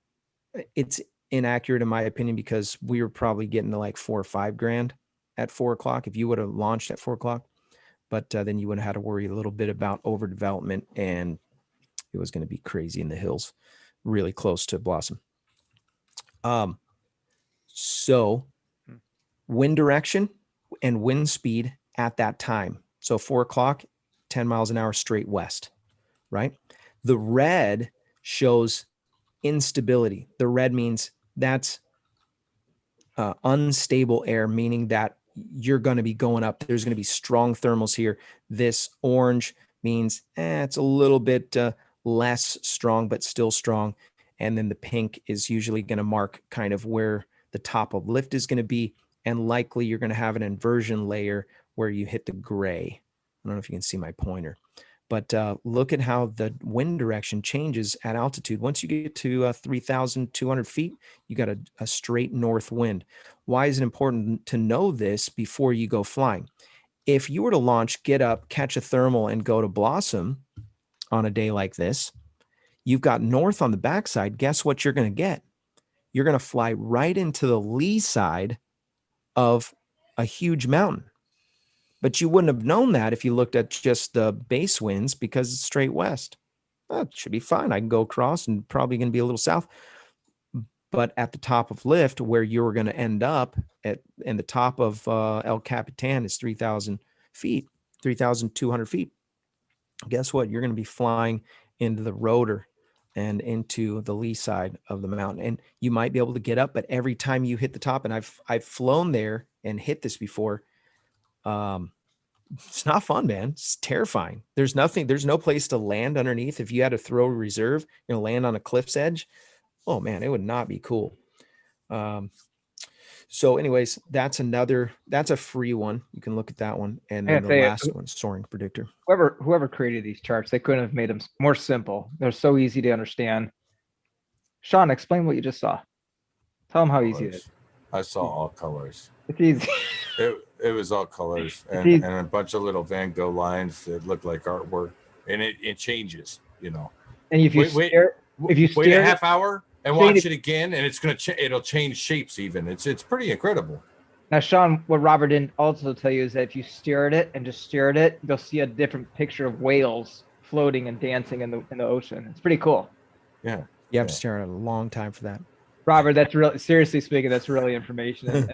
it's inaccurate in my opinion because we were probably getting to like $4,000 or $5,000 at 4 o'clock if you would have launched at 4 o'clock. But then you would have had to worry a little bit about overdevelopment, and it was going to be crazy in the hills, really close to Blossom. So wind direction and wind speed at that time. So 4 o'clock, 10 miles an hour straight west, right? The red shows instability. The red means that's unstable air, meaning that you're going to be going up. There's going to be strong thermals here. This orange means it's a little bit less strong, but still strong. And then the pink is usually going to mark kind of where the top of lift is going to be. And likely you're going to have an inversion layer where you hit the gray. I don't know if you can see my pointer, but look at how the wind direction changes at altitude. Once you get to 3,200 feet, you got a straight north wind. Why is it important to know this before you go flying? If you were to launch, get up, catch a thermal, and go to Blossom on a day like this, you've got north on the backside. Guess what you're going to get? You're going to fly right into the lee side of a huge mountain. But you wouldn't have known that if you looked at just the base winds because it's straight west. That should be fine. I can go across and probably going to be a little south. But at the top of lift, where you're going to end up at, and the top of El Capitan is 3,000 feet, 3,200 feet. Guess what? You're going to be flying into the rotor and into the lee side of the mountain, and you might be able to get up. But every time you hit the top, and I've flown there and hit this before, it's not fun, man. It's terrifying. There's no place to land underneath. If you had to throw reserve, land on a cliff's edge. Oh man, it would not be cool. So anyways, that's a free one. You can look at that one. And then the last one, Soaring Predictor. Whoever created these charts, they couldn't have made them more simple. They're so easy to understand. Sean, explain what you just saw. Tell them how easy it is. I saw all colors. It's easy. It was all colors and a bunch of little Van Gogh lines that look like artwork, and it changes, And if you wait a half hour and watch it again, and it's gonna it'll change shapes even. It's pretty incredible. Now, Sean, what Robert didn't also tell you is that if you stare at it and just stare at it, you'll see a different picture of whales floating and dancing in the ocean. It's pretty cool. Yeah, you have to stare at it a long time for that. Robert, that's really, seriously speaking, that's really information.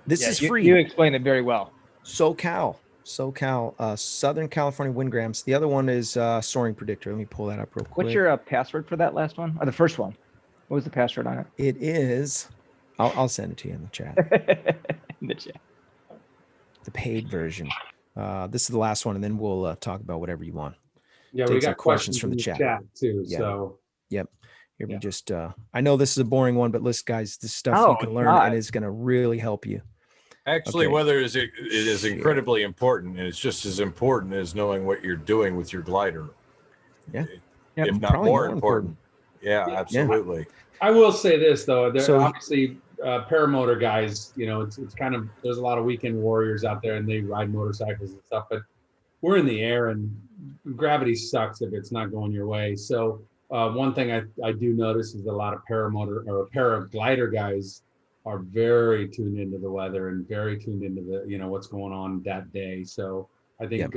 This is free. You explained it very well. SoCal, Southern California wind grams. The other one is Soaring Predictor. Let me pull that up real quick. What's your password for that last one, or the first one? What was the password on it? It is. I'll send it to you in the chat. In the chat. The paid version. This is the last one, and then we'll talk about whatever you want. Yeah, Take we got some questions from the chat too. Yeah. So. Yep. Here we just. I know this is a boring one, but listen, guys, this stuff you can learn, and it's going to really help you. Actually, weather is incredibly important, and it's just as important as knowing what you're doing with your glider. Yeah. If not more important. Yeah, absolutely. I will say this though, obviously paramotor guys, it's kind of, there's a lot of weekend warriors out there and they ride motorcycles and stuff, but we're in the air and gravity sucks if it's not going your way. So one thing I do notice is a lot of paramotor or paraglider guys are very tuned into the weather and very tuned into the, what's going on that day. So I think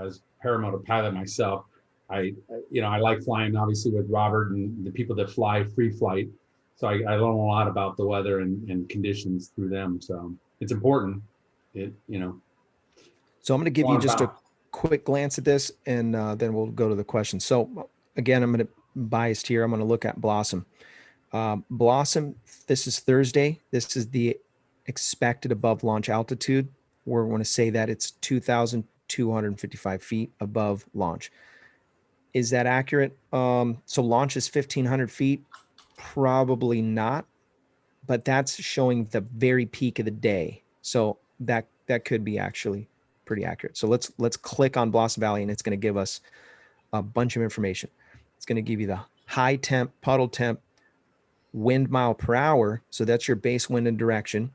as paramotor pilot myself, I like flying obviously with Robert and the people that fly free flight. So I learn a lot about the weather and conditions through them. So it's important. So I'm going to give you just a quick glance at this, and then we'll go to the questions. So again, I'm going to biased here. I'm going to look at Blossom. Blossom, this is Thursday. This is the expected above launch altitude. We're going to say that it's 2,255 feet above launch. Is that accurate? So launch is 1,500 feet. Probably not, but that's showing the very peak of the day. So that could be actually pretty accurate. So let's click on Blossom Valley, and it's going to give us a bunch of information. It's going to give you the high temp, puddle temp, wind mile per hour. So that's your base wind and direction,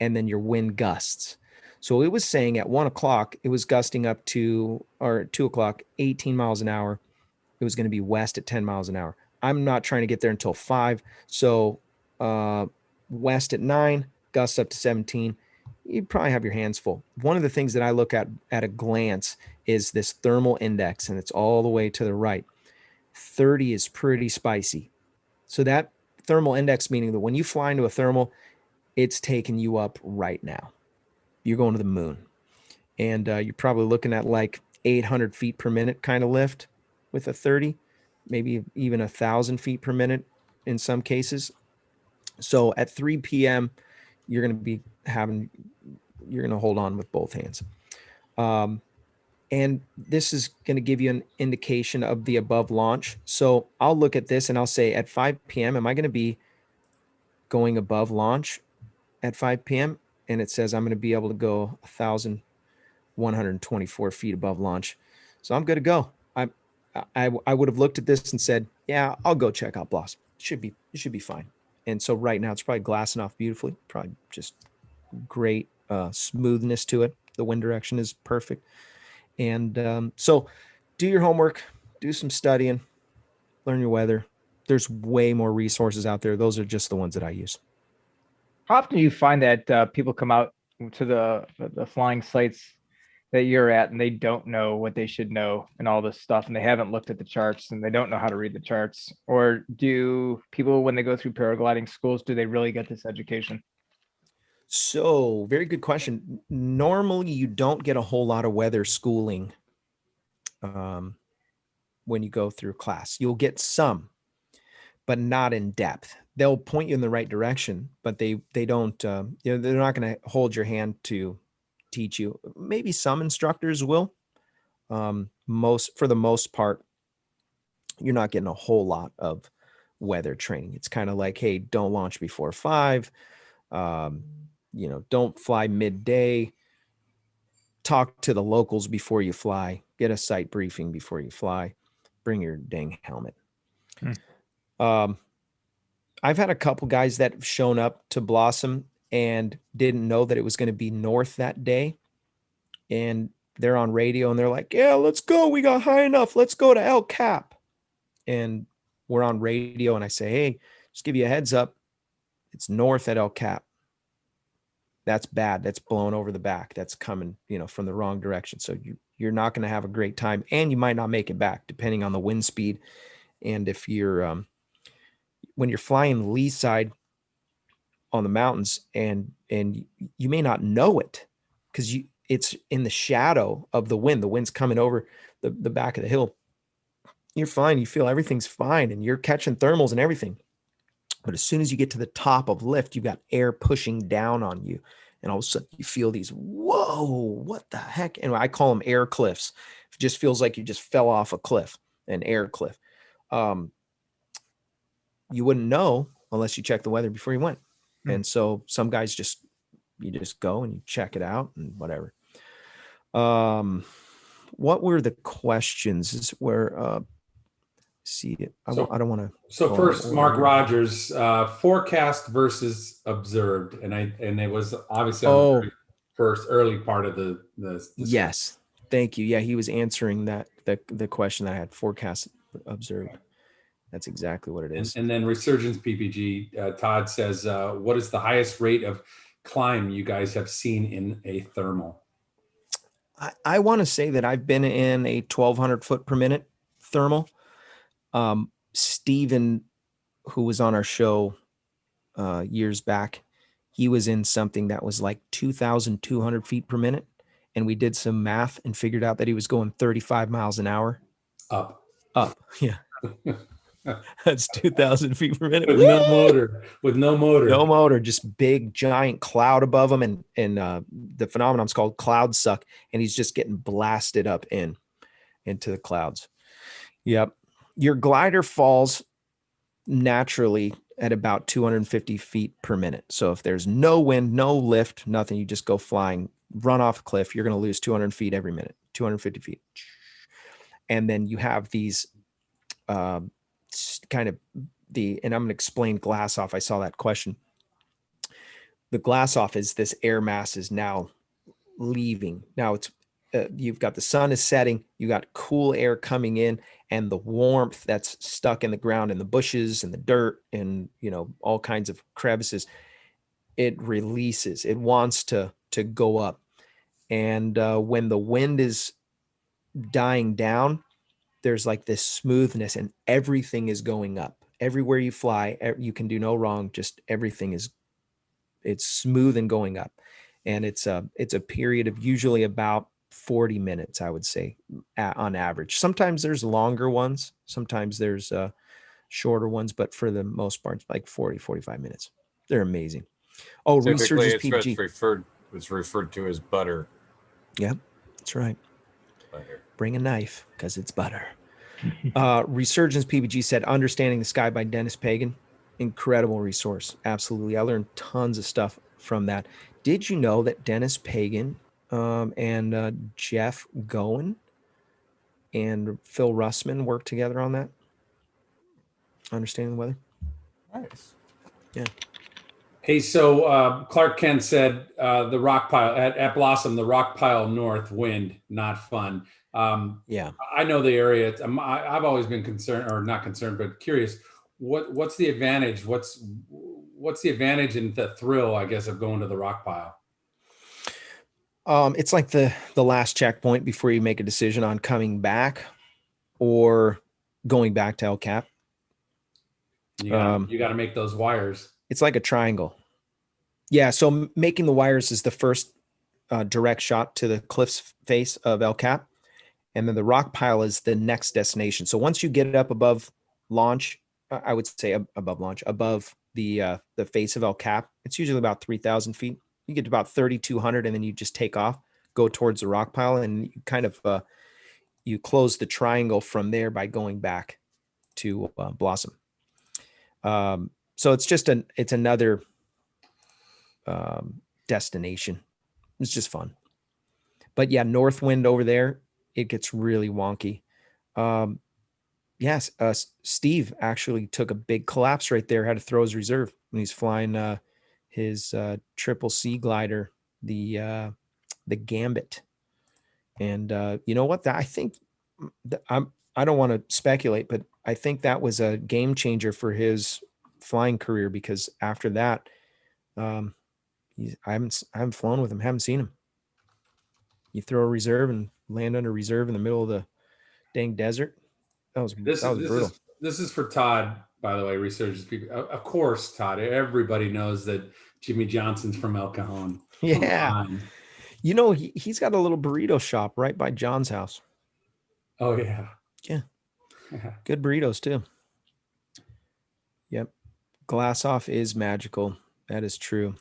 and then your wind gusts. So it was saying at 1 o'clock, it was gusting up to, or 2 o'clock, 18 miles an hour. It was going to be west at 10 miles an hour. I'm not trying to get there until 5. So west at 9, gusts up to 17. You probably have your hands full. One of the things that I look at a glance is this thermal index, and it's all the way to the right. 30 is pretty spicy. So that thermal index, meaning that when you fly into a thermal, it's taking you up right now. You're going to the moon. And you're probably looking at like 800 feet per minute kind of lift with a 30, maybe even 1,000 feet per minute in some cases. So at 3 p.m., you're going to hold on with both hands. And this is going to give you an indication of the above launch. So I'll look at this and I'll say at 5 p.m., am I going to be going above launch at 5 p.m.? And it says I'm going to be able to go 1,124 feet above launch. So I'm good to go. I would have looked at this and said, yeah, I'll go check out Blossom. It should be fine. And so right now it's probably glassing off beautifully, probably just great smoothness to it. The wind direction is perfect. And so do your homework, do some studying, learn your weather. There's way more resources out there. Those are just the ones that I use. How often do you find that people come out to the flying sites that you're at and they don't know what they should know and all this stuff, and they haven't looked at the charts and they don't know how to read the charts? Or do people, when they go through paragliding schools, do they really get this education? So, very good question. Normally, you don't get a whole lot of weather schooling when you go through class. You'll get some, but not in depth. They'll point you in the right direction, but they don't. They're not going to hold your hand to teach you. Maybe some instructors will. For the most part, you're not getting a whole lot of weather training. It's kind of like, hey, don't launch before 5. Don't fly midday. Talk to the locals before you fly. Get a site briefing before you fly. Bring your dang helmet. I've had a couple guys that have shown up to Blossom and didn't know that it was going to be north that day. And they're on radio and they're like, yeah, let's go. We got high enough. Let's go to El Cap. And we're on radio and I say, hey, just give you a heads up. It's north at El Cap. That's bad. That's blowing over the back. That's coming, from the wrong direction. So you're not going to have a great time, and you might not make it back depending on the wind speed. And if you're, when you're flying lee side on the mountains and you may not know it because it's in the shadow of the wind. The wind's coming over the back of the hill. You're fine. You feel everything's fine and you're catching thermals and everything. But as soon as you get to the top of lift, you've got air pushing down on you. And all of a sudden you feel these, whoa, what the heck? And I call them air cliffs. It just feels like you just fell off a cliff, an air cliff. You wouldn't know unless you check the weather before you went. And so some guys you just go and you check it out and whatever. What were the questions? Is where, I don't want to. So first, Mark Rogers, forecast versus observed, and it was obviously on the first early part of the yes, thank you. Yeah, he was answering the question that I had, forecast observed. That's exactly what it is. And then Resurgence PPG, Todd says, what is the highest rate of climb you guys have seen in a thermal? I want to say that I've been in a 1,200 foot per minute thermal. Steven, who was on our show years back, he was in something that was like 2,200 feet per minute. And we did some math and figured out that he was going 35 miles an hour. Up. Yeah. That's 2,000 feet per minute. With no motor. No motor, just big, giant cloud above him. And the phenomenon's called cloud suck. And he's just getting blasted up into the clouds. Yep. Your glider falls naturally at about 250 feet per minute. So if there's no wind, no lift, nothing, you just go flying, run off a cliff, you're going to lose 200 feet every minute, 250 feet. And then you have these and I'm going to explain glass off. I saw that question. The glass off is this air mass is now leaving. Now it's, you've got the sun is setting, you got cool air coming in, and the warmth that's stuck in the ground and the bushes and the dirt and, all kinds of crevices, it releases, it wants to go up. And when the wind is dying down, there's like this smoothness and everything is going up. Everywhere you fly, you can do no wrong. Just everything it's smooth and going up. And it's a period of usually about 40 minutes, I would say, on average. Sometimes there's longer ones. Sometimes there's shorter ones, but for the most part, it's like 40, 45 minutes. They're amazing. Oh, Typically, Resurgence PPG. It's referred to as butter. Yeah, that's right. Butter. Bring a knife because it's butter. Resurgence PPG said, Understanding the Sky by Dennis Pagan. Incredible resource. Absolutely. I learned tons of stuff from that. Did you know that Dennis Pagan and Jeff Goen and Phil Russman worked together on that? Understanding the weather. Nice. Yeah. Hey, so Clark Kent said the rock pile at Blossom, the rock pile north wind, not fun. Yeah. I know the area. I've always been concerned, or not concerned, but curious. What's the advantage? What's the advantage and the thrill, I guess, of going to the rock pile? It's like the last checkpoint before you make a decision on coming back or going back to El Cap. You got to make those wires. It's like a triangle. Yeah, so making the wires is the first direct shot to the cliff's face of El Cap, and then the rock pile is the next destination. So once you get up above launch, I would say above launch, above the face of El Cap, it's usually about 3,000 feet. You get to about 3,200, and then you just take off, go towards the rock pile, and you kind of you close the triangle from there by going back to Blossom. So it's just it's another destination. It's just fun. But yeah, north wind over there, it gets really wonky. Yes, Steve actually took a big collapse right there, had to throw his reserve when he's flying his triple C glider, the Gambit. And you know what? I think I don't want to speculate, but I think that was a game changer for his flying career, because after that, I haven't flown with him, haven't seen him. You throw a reserve and land under reserve in the middle of the dang desert. That was brutal. This is for Todd, by the way, researchers people. Of course, Todd. Everybody knows that Jimmy Johnson's from El Cajon. Yeah. You know, he's got a little burrito shop right by John's house. Oh, yeah. Yeah. Good burritos, too. Yep. Glass off is magical. That is true.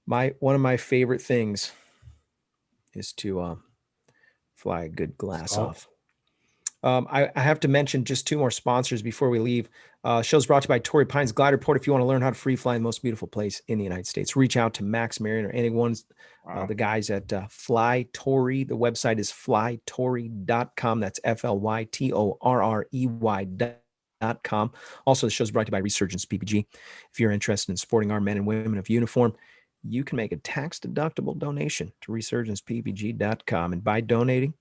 One of my favorite things is to fly a good glass off. I have to mention just two more sponsors before we leave. Show's brought to you by Torrey Pines Glider Port. If you want to learn how to free fly in the most beautiful place in the United States, reach out to Max Marion or anyone, the guys at Fly Torrey. The website is flytorrey.com. That's FLYTORREY.com. Also, the show's brought to you by Resurgence PPG. If you're interested in supporting our men and women of uniform, you can make a tax-deductible donation to resurgencepppg.com. And by donating,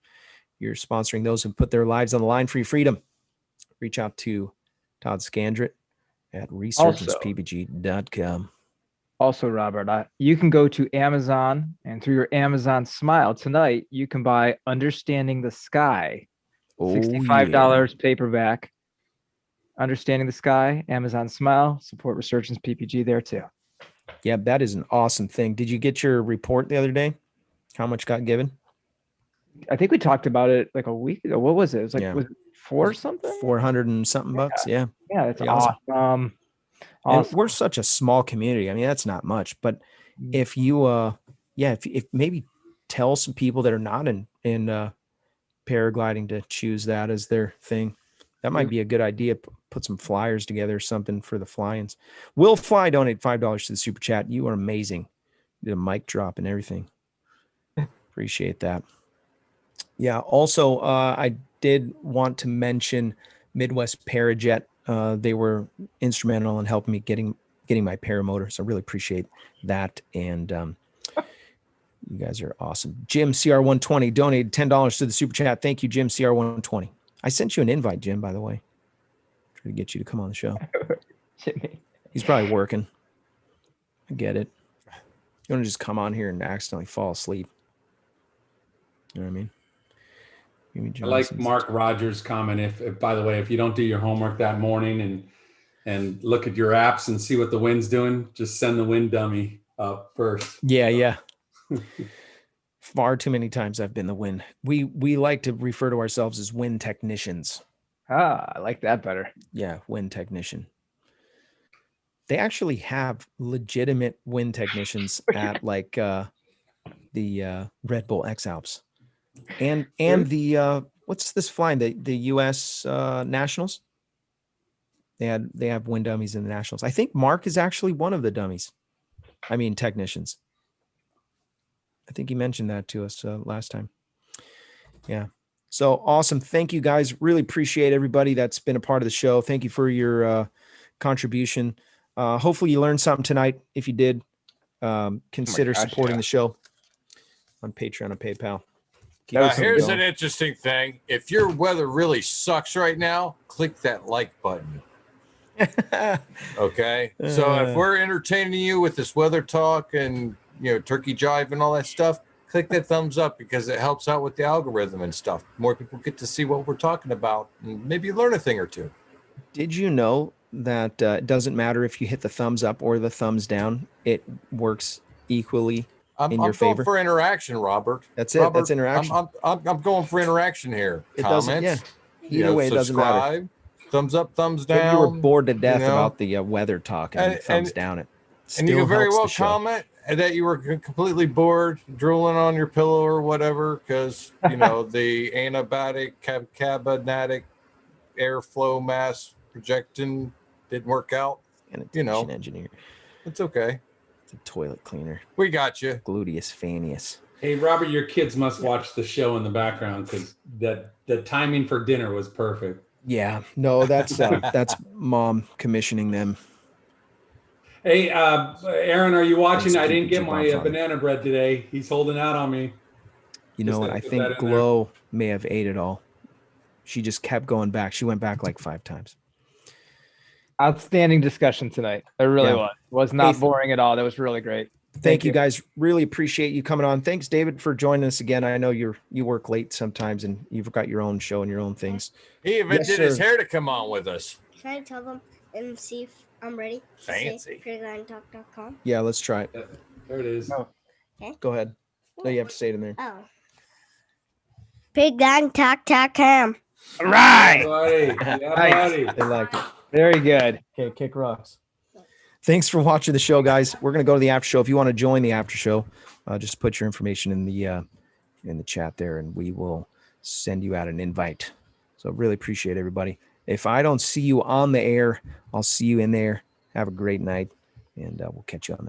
you're sponsoring those who put their lives on the line for your freedom. Reach out to Todd Scandrett at resurgencepppg.com. Also, Robert, you can go to Amazon, and through your Amazon Smile tonight, you can buy Understanding the Sky, $65 paperback. Understanding the Sky, Amazon Smile, support Resurgence PPG there too. Yeah, that is an awesome thing. Did you get your report the other day? How much got given? I think we talked about it like a week ago. What was it? It was like, was it 4 something? 400 and something bucks. Yeah. Yeah, it's awesome. And we're such a small community. I mean, that's not much, but if you, if maybe tell some people that are not in paragliding to choose that as their thing, that might be a good idea. Put some flyers together or something for the fly-ins. Will Fly donate $5 to the super chat. You are amazing. You did a mic drop and everything. Appreciate that. Yeah. Also, I did want to mention Midwest Parajet. They were instrumental in helping me getting my paramotor. So I really appreciate that. And you guys are awesome. Jim CR120 donated $10 to the super chat. Thank you, Jim CR120. I sent you an invite, Jim, by the way. Try to get you to come on the show. He's probably working. I get it. You want to just come on here and accidentally fall asleep. You know what I mean? I like Mark Rogers' comment. If by the way, if you don't do your homework that morning and look at your apps and see what the wind's doing, just send the wind dummy up first. Yeah. Far too many times I've been the wind. We like to refer to ourselves as wind technicians. I like that better. Yeah, wind technician. They actually have legitimate wind technicians at like the Red Bull X Alps. And the what's this flying? The US Nationals? They have wind dummies in the Nationals. I think Mark is actually one of the dummies. I mean technicians. I think he mentioned that to us last time. Yeah. So awesome. Thank you guys. Really appreciate everybody that's been a part of the show. Thank you for your contribution. Hopefully you learned something tonight. If you did, consider supporting the show on Patreon and PayPal. Here's an interesting thing. If your weather really sucks right now, click that like button. Okay. So if we're entertaining you with this weather talk and turkey jive and all that stuff, click that thumbs up because it helps out with the algorithm and stuff. More people get to see what we're talking about and maybe learn a thing or two. Did you know that it doesn't matter if you hit the thumbs up or the thumbs down? It works equally I'm in your going favor. for interaction, Robert. That's it. Robert, That's interaction. I'm going for interaction here. It doesn't. Comments. Yeah. Either way, it doesn't matter. Subscribe. Thumbs up, thumbs down. Maybe you were bored to death you know. about the weather talk and thumbs down it. And you can very well helps the show. comment that you were completely bored, drooling on your pillow or whatever, because the anabatic cabinetic airflow mass projecting didn't work out. Sanitation engineer. It's okay. It's a toilet cleaner. We got you. Gluteus fannius. Hey, Robert, your kids must watch the show in the background because the timing for dinner was perfect. Yeah, no, that's mom commissioning them. Hey, Aaron, are you watching? Thanks, I didn't get PPG my Bob. banana bread today. He's holding out on me. You know what? I think Glow may have ate it all. She just kept going back. She went back like 5 times. Outstanding discussion tonight. It really was not boring at all. That was really great. Thank you guys. Really appreciate you coming on. Thanks, David, for joining us again. I know you work late sometimes and you've got your own show and your own things. He even did his hair to come on with us. Can I tell them and see if I'm ready? Fancy. Paraglidingtalk.com. Yeah, let's try it. There it is. Okay. Go ahead. No, you have to say it in there. Oh. Paraglidingtalk.com. All right. Buddy. They like it. Very good. Okay, kick rocks. Thanks for watching the show, guys. We're going to go to the after show. If you want to join the after show, just put your information in the chat there, and we will send you out an invite. So really appreciate everybody. If I don't see you on the air, I'll see you in there. Have a great night, and we'll catch you on the